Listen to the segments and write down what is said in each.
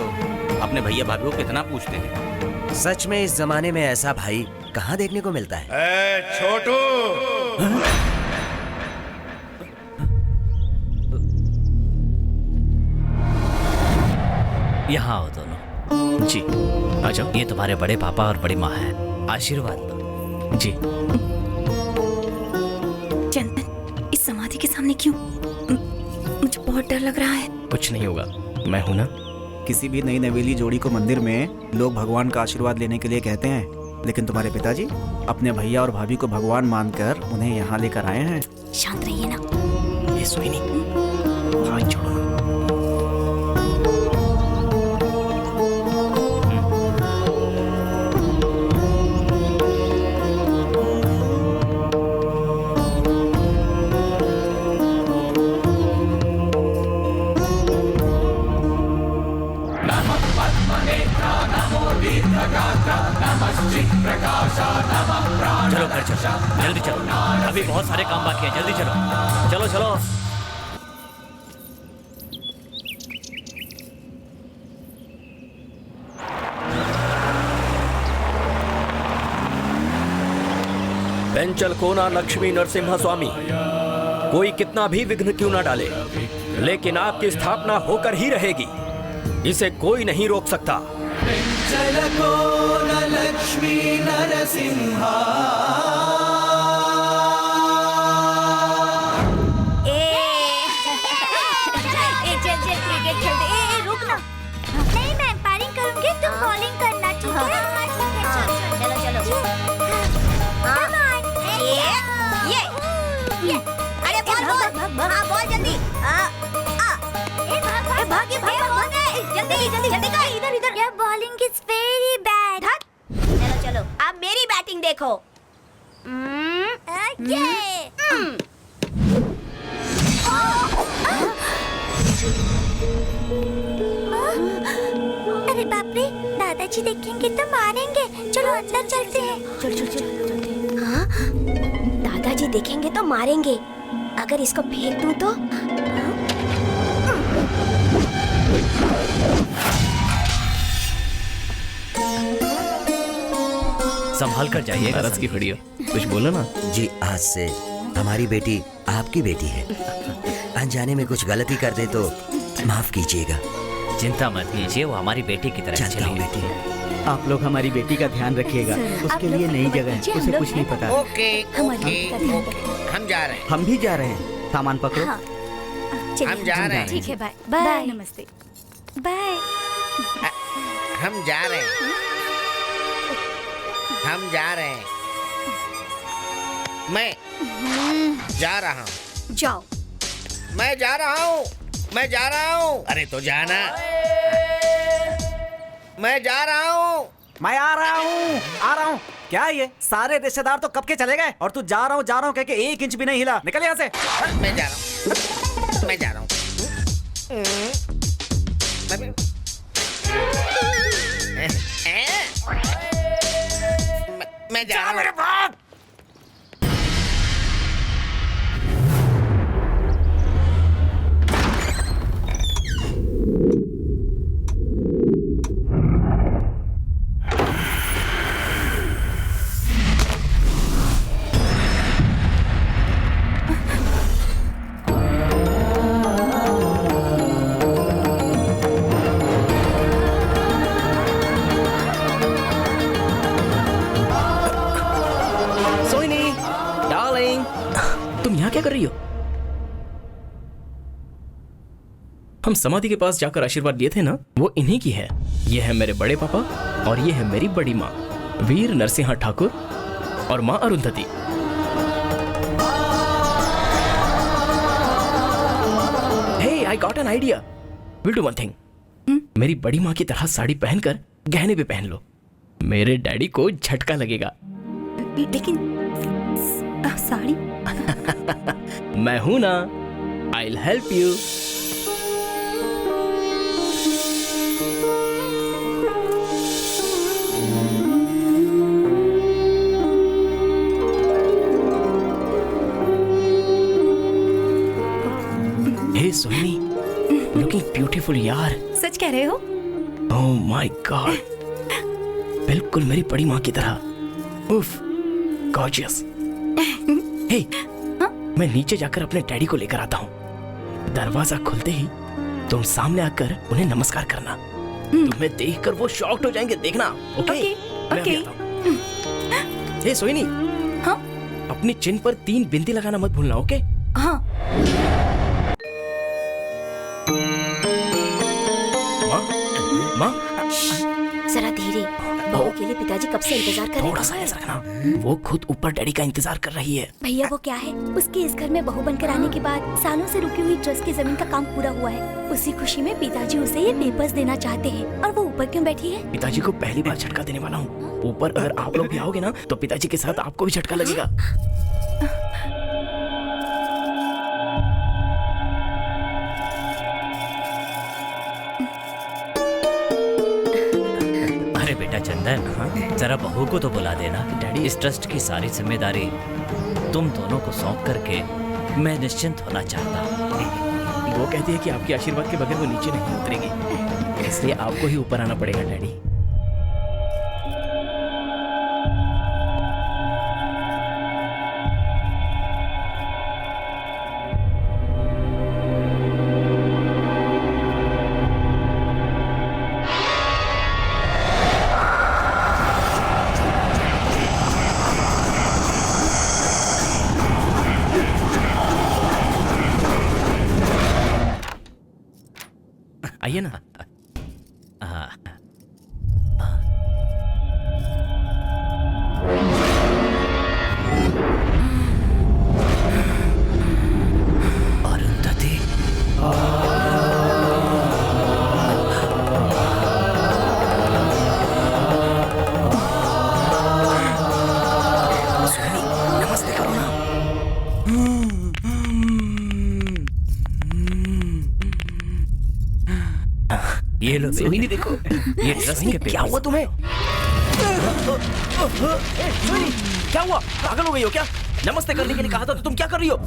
तो अपने भैया भाभी को कितना पूछते हैं। सच में इस जमाने में ऐसा भाई कहाँ देखने को मिलता है? ए छोटू, यहाँ आओ दोनों। जी आ जाओ। ये तुम्हारे बड़े पापा और बड़ी माँ है, आशीर्वाद दो। जी। चंदन, इस समाधि के सामने क्यों? मुझे बहुत डर लग रहा है। कुछ नहीं होगा, मैं हूं ना। किसी भी नई नवेली जोड़ी को मंदिर में लोग भगवान का आशीर्वाद लेने के लिए कहते हैं, लेकिन तुम्हारे पिताजी अपने भैया और भाभी को भगवान मानकर उन्हें यहाँ लेकर आए हैं। शांत रहिए ना। ये सोई नहीं, हाथ छोड़ो ना। चलो घर चलो, जल्दी चलो, अभी बहुत सारे काम बाकी हैं, जल्दी चलो, चलो चलो। पेंचल कोना लक्ष्मी नरसिम्हा स्वामी, कोई कितना भी विघ्न क्यों ना डाले, लेकिन आपकी स्थापना होकर ही रहेगी, इसे कोई नहीं रोक सकता। पेंचल कोना लक्ष्मी नरसिम्हा। क्रिकेट खेलते। रुक ना। नहीं, मैं एम्पायरिंग करूंगी, तुम बॉलिंग करना, ठीक है? चलो चलो। ये अरे बॉल बॉल जल्दी। जल्दी इधर। ये बॉलिंग इज वेरी बैड। चलो अब मेरी बैटिंग देखो। अरे बाप रे, दादाजी देखेंगे तो मारेंगे। चलो अंदर चलते हैं। चल। हाँ? दादाजी देखेंगे तो मारेंगे। अगर इसको फेंक दूं तो? संभाल कर जाइए। नाराज की खड़ी हो, कुछ बोलो ना। जी, आज से हमारी बेटी आपकी बेटी है। अनजाने में कुछ गलती कर दे तो माफ कीजिएगा। चिंता मत कीजिए, वो हमारी बेटी की तरह चलता हूँ चलेगी। बेटी। आप लोग हमारी बेटी का ध्यान रखिएगा। उसके लिए नई जगह है, उसे कुछ नहीं पता। ओके ओके ओके, हम जा रहे हैं। हम भी जा रहे हैं, सामान पकड़ो। हम जा रहे हैं। ठीक है, बाय बाय। नमस्ते, बाय। हम जा रहे हैं। हम जा रहे हैं। मैं जा रहा हूँ। जाओ। मैं जा रहा हूँ। मैं जा रहा हूँ। अरे तो जाना। मैं जा रहा हूँ। मैं आ रहा हूँ। क्या ये सारे रिश्तेदार तो कब के चले गए और तू जा रहा हूँ कह के 1 इंच भी नहीं हिला। निकल यहाँ से। मैं जा रहा हूँ। मैं जा रहा हूँ। मैं जा रहा हूँ। क्या कर रही हो? हम समाधि के पास जाकर आशीर्वाद लिए थे ना, वो इन्हीं की है। ये है मेरे बड़े पापा और ये है मेरी बड़ी माँ वीर नरसिम्हा ठाकुर और माँ Arundhati. Hey, I got an idea. Will do one thing. मेरी बड़ी माँ की तरह साड़ी पहनकर गहने भी पहन लो, मेरे डैडी को झटका लगेगा। लेकिन साड़ी मैं हूं ना, I'll help you। Hey Soni, looking beautiful यार। सच कह रहे हो? ओह माय गॉड, बिल्कुल मेरी बड़ी माँ की तरह। उफ, गॉर्जियस। हे, मैं नीचे जाकर अपने डैडी को लेकर आता हूँ। दरवाजा खुलते ही तुम सामने आकर उन्हें नमस्कार करना। तुम्हें देखकर वो शॉक्ड हो जाएंगे, देखना। ओके? मैं अभी आता हूँ। हे सोहिनी, हाँ? अपनी चिन पर 3 बिंदी लगाना मत भूलना। ओके? हाँ। माँ, जरा धीरे, बहू के लिए पिताजी कब से इंतजार कर रहे हैं। थोड़ा सा ऐसा रखना। वो खुद ऊपर डैडी का इंतजार कर रही है। भैया वो क्या है, उसके इस घर में बहू बनकर आने के बाद सालों से रुकी हुई ट्रस्ट की जमीन का काम पूरा हुआ है। उसी खुशी में पिताजी उसे ये पेपर्स देना चाहते हैं। और वो ऊपर क्यों बैठी है? पिताजी को पहली बार झटका देने वाला हूँ। ऊपर अगर आप लोग भी आओगे ना तो पिताजी के साथ आपको भी झटका लगेगा। अरे बेटा चंदन, जरा बहू को तो बुला देना। डैडी, इस ट्रस्ट की सारी जिम्मेदारी तुम दोनों को सौंप करके मैं निश्चिंत होना चाहता हूँ। वो कहती है कि आपके आशीर्वाद के बगैर वो नीचे नहीं उतरेगी, इसलिए आपको ही ऊपर आना पड़ेगा डैडी। आइए ना। अरुंधति, नमस्ते करो ना। ये लो सोहिनी देखो, ये ट्रस्ट के क्या हुआ तुम्हें? सोहिनी, क्या हुआ? पागल हो गई हो क्या? नमस्ते करने के लिए कहा था तो तुम क्या कर रही हो?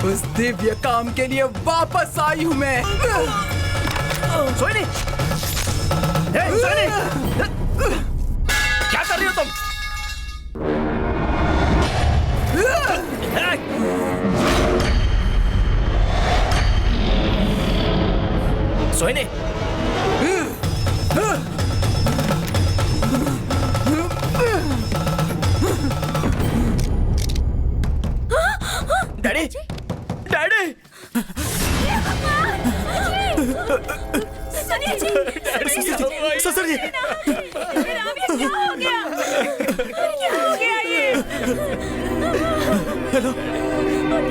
उस दिव्य काम के लिए वापस आई हूँ मैं। सोहिनी! हे, सोहिनी! क्या कर रही हो तुम? सोहिनी! डैडी! डैडी! ससुर जी! Hello,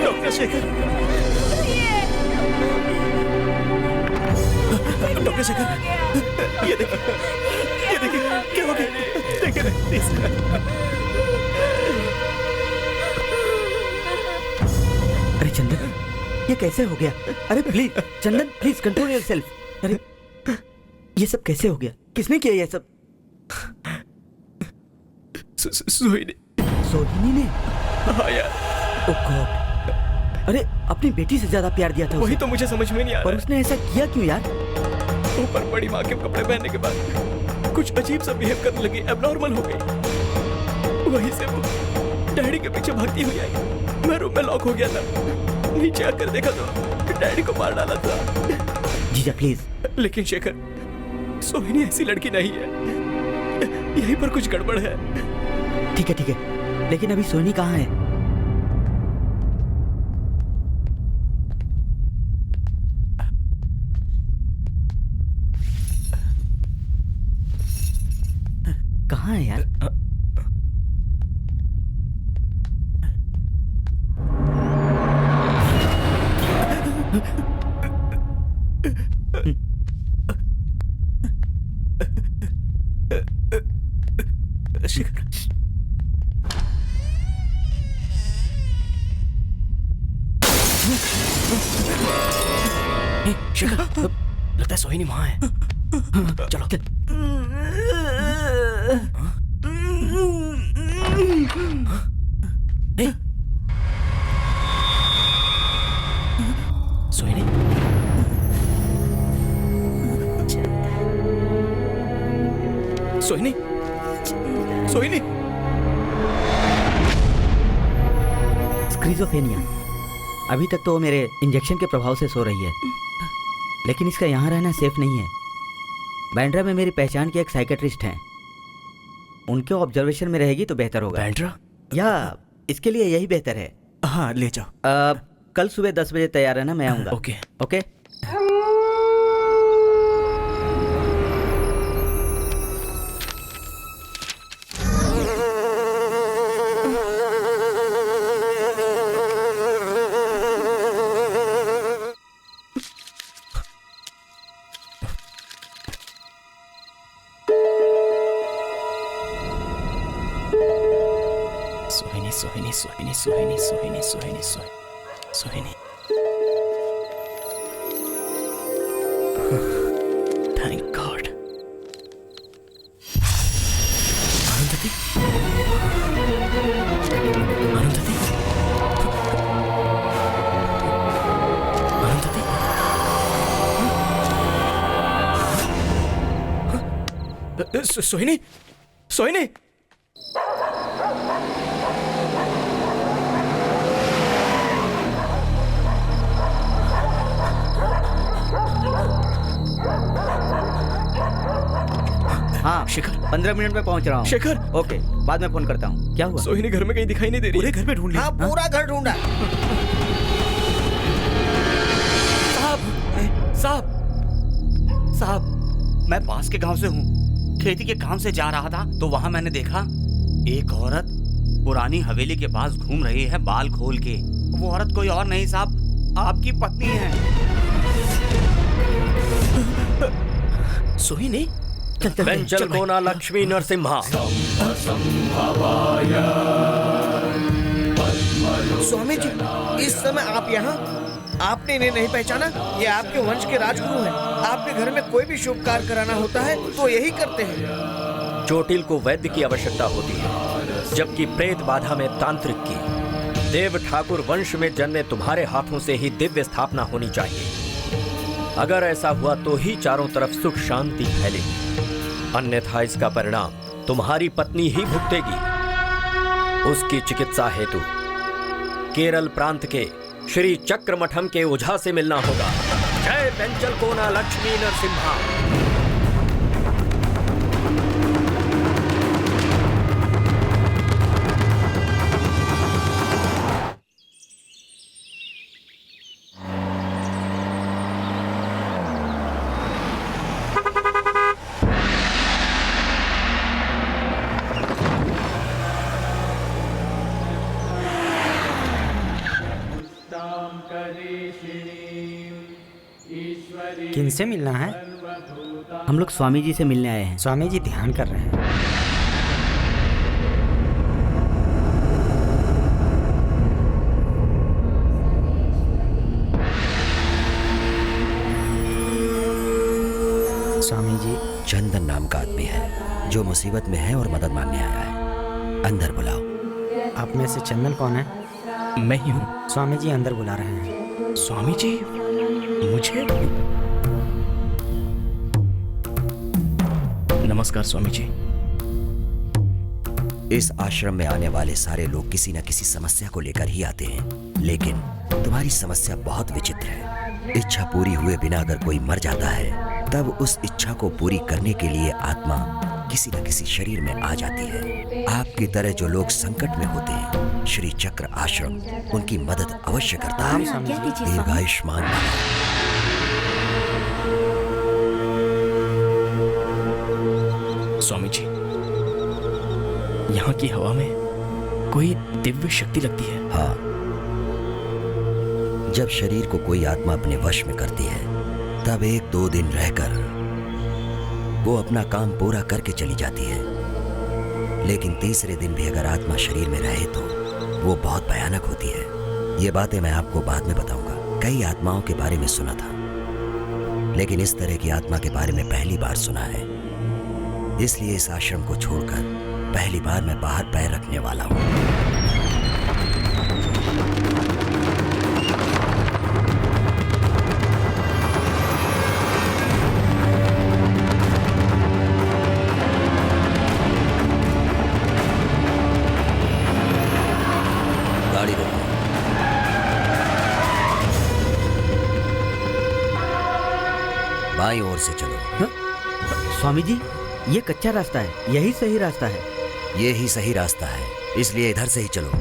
doctor Shekhar. Doctor Shekhar, ये देखिए, क्या हो गया? देखिए ना, प्लीज। अरे चंदन, ये कैसे हो गया? अरे please Chandan, please control yourself. अरे ये सब कैसे हो गया? किसने किया ये सब? सोहिनी। सोहिनी ने? हाँ यार। ओह गॉड। अरे अपनी बेटी से ज्यादा प्यार दिया था वही उसे। तो मुझे समझ में नहीं आ रहा। पर उसने ऐसा किया क्यों यार? ऊपर बड़ी माँ के कपड़े पहनने के बाद कुछ अजीब सा बिहेव करने लगी, एबनॉर्मल हो गई। वहीं से वो डैडी के पीछे भागती हुई आई। मैं रूम में लॉक हो गया था, नीचे आकर देखा तो डैडी को मार डाला था। जीजा प्लीज। लेकिन शेखर, सोहिनी ऐसी लड़की नहीं है, यहीं पर कुछ गड़बड़ है। ठीक है, लेकिन अभी सोहिनी कहाँ है? कहाँ है यार? शिखर, लगता है सोहिनी वहां है। चलो। सोहिनी, सोहिनी, सोहिनी। स्क्रीजोफेनिया। अभी तक तो वो मेरे इंजेक्शन के प्रभाव से सो रही है, लेकिन इसका यहाँ रहना सेफ नहीं है। बैंड्रा में मेरी पहचान के एक साइकेट्रिस्ट हैं, उनके ऑब्जर्वेशन में रहेगी तो बेहतर होगा। बैंड्रा? या इसके लिए यही बेहतर है। हाँ, ले जाओ। कल सुबह 10 बजे तैयार रहना, मैं आऊँगा। Okay. Okay. Sohini, Sohini, Sohini, Sohini, Sohini, Sohini, Sohini. Thank God. Arundhati, Arundhati, Arundhati. Sohini, Sohini. हाँ शिखर, 15 मिनट में पहुंच रहा हूँ। शिखर। ओके, बाद में फोन करता हूँ। क्या हुआ? सोहिनी घर में कहीं दिखाई नहीं दे रही। पूरे घर पे ढूंढ लिया। हाँ, पूरा घर ढूंढा। साहब, मैं पास के गांव से हूँ। खेती के काम से जा रहा था तो वहां मैंने देखा एक औरत पुरानी हवेली के पास घूम रही है बाल खोल के। वो औरत कोई और नहीं साहब, आपकी पत्नी है। सोहिनी? पेंचल कोना लक्ष्मी नरसिम्हा। स्वामी जी, इस समय आप यहाँ? आपने इन्हें नहीं पहचाना? ये आपके वंश के राजगुरु हैं। आपके घर में कोई भी शुभ कार्य कराना होता है तो यही करते हैं। चोटिल को वैद्य की आवश्यकता होती है, जबकि प्रेत बाधा में तांत्रिक की। देव ठाकुर वंश में जन्मे तुम्हारे हाथों से ही दिव्य स्थापना होनी चाहिए। अगर ऐसा हुआ तो ही चारों तरफ सुख शांति फैलेगी, अन्यथा इसका परिणाम तुम्हारी पत्नी ही भुगतेगी। उसकी चिकित्सा हेतु केरल प्रांत के श्री चक्रमठम के ओझा से मिलना होगा। जय पेंचल कोना लक्ष्मी नरसिम्हा। किनसे मिलना है? हम लोग स्वामी जी से मिलने आए हैं। स्वामी जी ध्यान कर रहे हैं। स्वामी जी, चंदन नाम का आदमी है जो मुसीबत में है और मदद मांगने आया है। अंदर बुलाओ। आप में से चंदन कौन है? मैं ही हूँ। स्वामी जी अंदर बुला रहे हैं। स्वामी जी मुझे? नमस्कार स्वामी जी। इस आश्रम में आने वाले सारे लोग किसी न किसी समस्या को लेकर ही आते हैं, लेकिन तुम्हारी समस्या बहुत विचित्र है। इच्छा पूरी हुए बिना अगर कोई मर जाता है तब उस इच्छा को पूरी करने के लिए आत्मा किसी न किसी शरीर में आ जाती है। आपकी तरह जो लोग संकट में होते हैं, श्री चक्र आश्रम उनकी मदद अवश्य करता है। दीर्घायुष्मान भव। स्वामी जी, यहाँ की हवा में कोई दिव्य शक्ति लगती है। हाँ, जब शरीर को कोई आत्मा अपने वश में करती है तब 1-2 दिन रहकर वो अपना काम पूरा करके चली जाती है, लेकिन तीसरे दिन भी अगर आत्मा शरीर में रहे तो वो बहुत भयानक होती है। ये बातें मैं आपको बाद में बताऊंगा। कई आत्माओं के बारे में सुना था, लेकिन इस तरह की आत्मा के बारे में पहली बार सुना है। इसलिए इस आश्रम को छोड़कर पहली बार मैं बाहर पैर रखने वाला हूं। गाड़ी रोको। बाईं ओर से चलो। स्वामी जी, ये कच्चा रास्ता है, यही सही रास्ता है। ये ही सही रास्ता है, इसलिए इधर से ही चलो।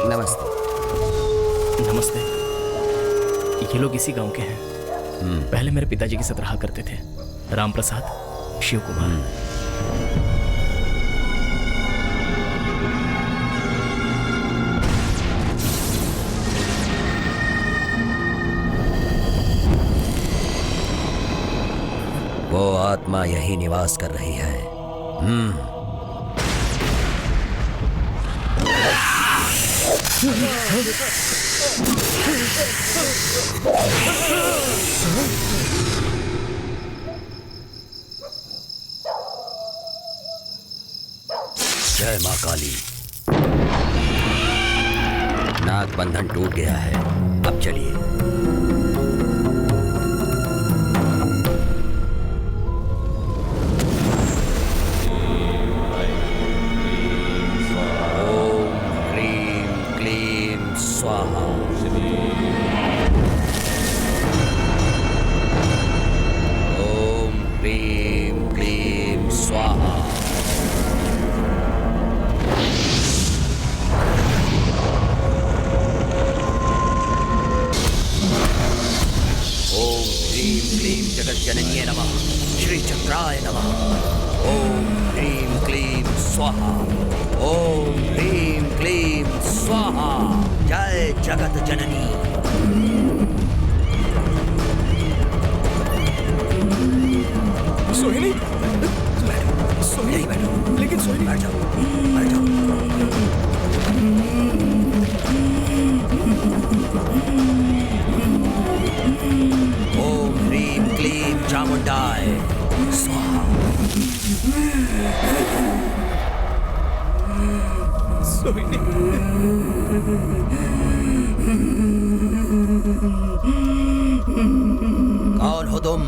नमस्ते। नमस्ते। ये लोग इसी गांव के हैं। पहले मेरे पिताजी के साथ रहा करते थे, राम प्रसाद, शिव कुमार। वो आत्मा यही निवास कर रही है। जय मां काली। नाग बंधन टूट गया है, अब चलिए। ओम ह्रीं क्लीं स्वाहा। ओम ह्रीं क्लीं स्वाहा। ओम ह्रीं क्लीं जगज्जनन्ये नमः। श्री चक्राय नमः। ओम ह्रीं क्लीं स्वाहा। ओम ह्रीं क्लीं स्वाहा। जय जगत जननी। सोहिनी, सोहिनी, लेकिन सोहिनी, बैठ जाओ, बैठ जाओ। ओम ह्रीं क्लीं चामुंडाय स्वाहा। सोहिनी। कौन हो तुम?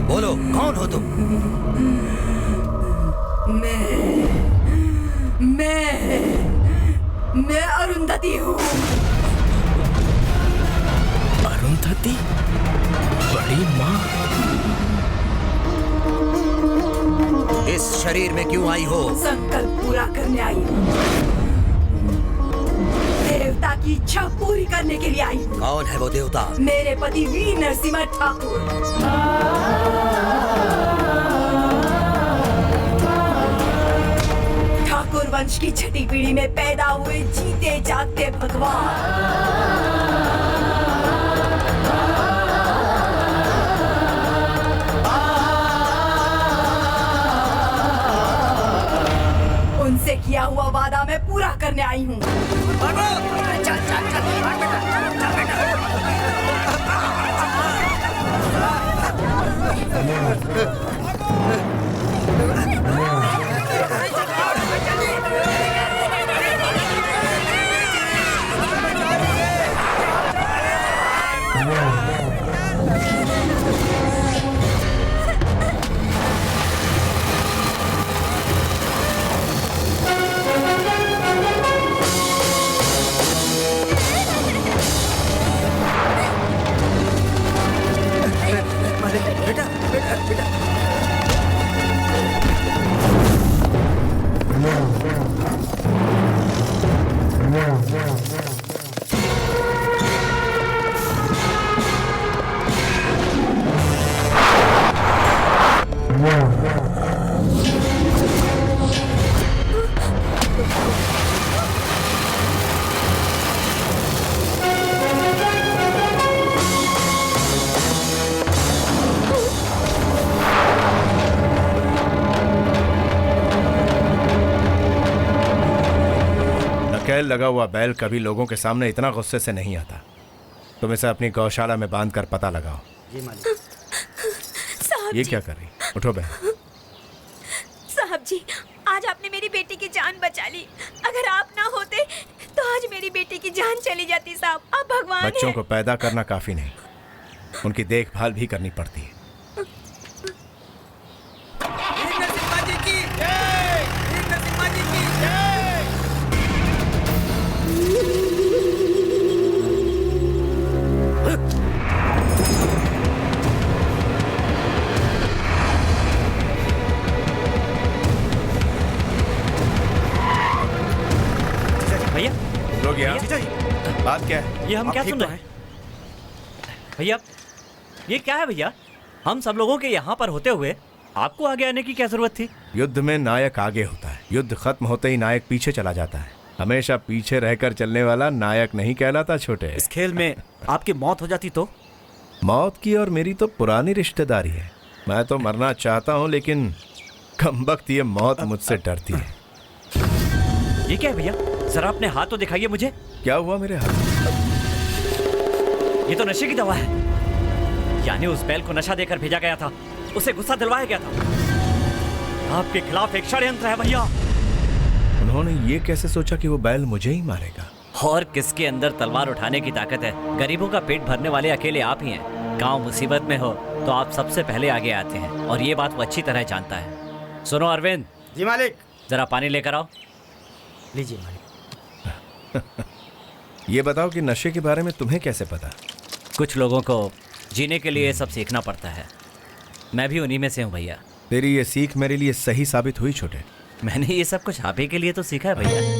बोलो, कौन हो तुम? मैं अरुंधति हूँ। अरुंधति? बड़ी माँ? इस शरीर में क्यों आई हो? संकल्प पूरा करने आई हूँ। देवता की इच्छा पूरी करने के लिए आई हूँ। कौन है वो देवता? मेरे पति वीर नरसिम्हा ठाकुर। ठाकुर वंश की छठी पीढ़ी में पैदा हुए जीते जागते भगवान। उनसे किया हुआ वादा मैं पूरा करने आई हूँ। बेटा बेटा बेटा स्केल लगा हुआ बैल कभी लोगों के सामने इतना गुस्से से नहीं आता। तुम इसे अपनी गौशाला में बांध कर पता लगाओ। जी मालिक। साहब ये जी, क्या कर रही? उठो बहन। साहब जी, आज आपने मेरी बेटी की जान बचा ली। अगर आप ना होते तो आज मेरी बेटी की जान चली जाती। साहब, आप भगवान बच्चों हैं। को पैदा करना काफी नहीं, उनकी देखभाल भी करनी पड़ती है। भैया लोग यहाँ बात क्या है? ये हम आप क्या ठीक सुन तो रहे हैं? भैया ये क्या है भैया? हम सब लोगों के यहाँ पर होते हुए आपको आगे आने की क्या जरूरत थी? युद्ध में नायक आगे होता है, युद्ध खत्म होते ही नायक पीछे चला जाता है। हमेशा पीछे रहकर चलने वाला नायक नहीं कहलाता छोटे। इस खेल में आपकी मौत हो जाती तो? मौत की और मेरी तो पुरानी रिश्तेदारी है। मैं तो मरना चाहता हूँ, लेकिन कमबख्त ये मौत मुझसे डरती है। ये क्या है भैया? जरा अपने हाथ तो दिखाइए मुझे। क्या हुआ मेरे हाथ? ये तो नशे की दवा है। यानी उस बैल को नशा देकर भेजा गया था, उसे गुस्सा दिलवाया गया था। आपके खिलाफ एक षड्यंत्र है भैया। उन्होंने ये कैसे सोचा कि वो बैल मुझे ही मारेगा? और किसके अंदर तलवार उठाने की ताकत है? गरीबों का पेट भरने वाले अकेले आप ही हैं। गांव मुसीबत में हो तो आप सबसे पहले आगे आते हैं, और ये बात वो अच्छी तरह जानता है। सुनो अरविंद। जी मालिक। जरा पानी लेकर आओ। लीजिए मालिक। ये बताओ कि नशे के बारे में तुम्हें कैसे पता? कुछ लोगों को जीने के लिए सब सीखना पड़ता है। मैं भी उन्हीं में से हूँ भैया। तेरी ये सीख मेरे लिए सही साबित हुई छोटे। मैंने ये सब कुछ आप ही के लिए तो सीखा है भैया।